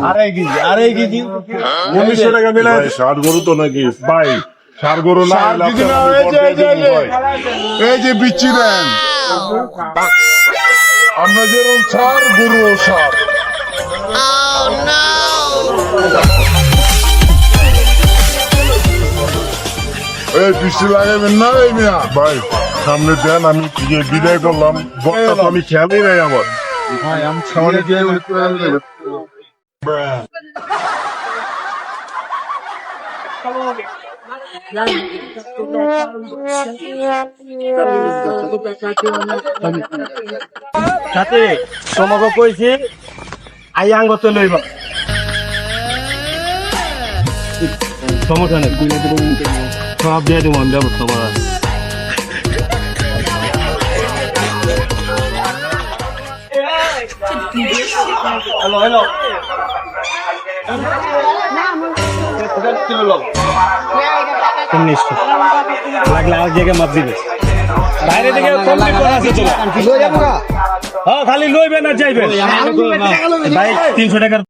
আড়াই কেজি 1900 টাকা মিলে ষাট গরু তো নাকি ভাই ষাট গরু না এই যে বিচ্ছি দেন আমরা যেরকম সার গরু সার এই বৃষ্টি লাগাবেন না এই মিয়া ভাই সামনে দেন আমি বিদায় করলাম বক্তা তো আমি খেয়ালই নাই আমার সাথে তোমাকে কইছি আঙ্গত লইবা সমস্যা নেই সব দিয়ে দেবো আমি ব্যবস্থা করা হ্যালো হ্যালো লাগলে আর জায়গায় মাপ দিবে বাইরে থেকে হ্যাঁ খালি লইবেন আর যাইবেন ভাই 300 টাকার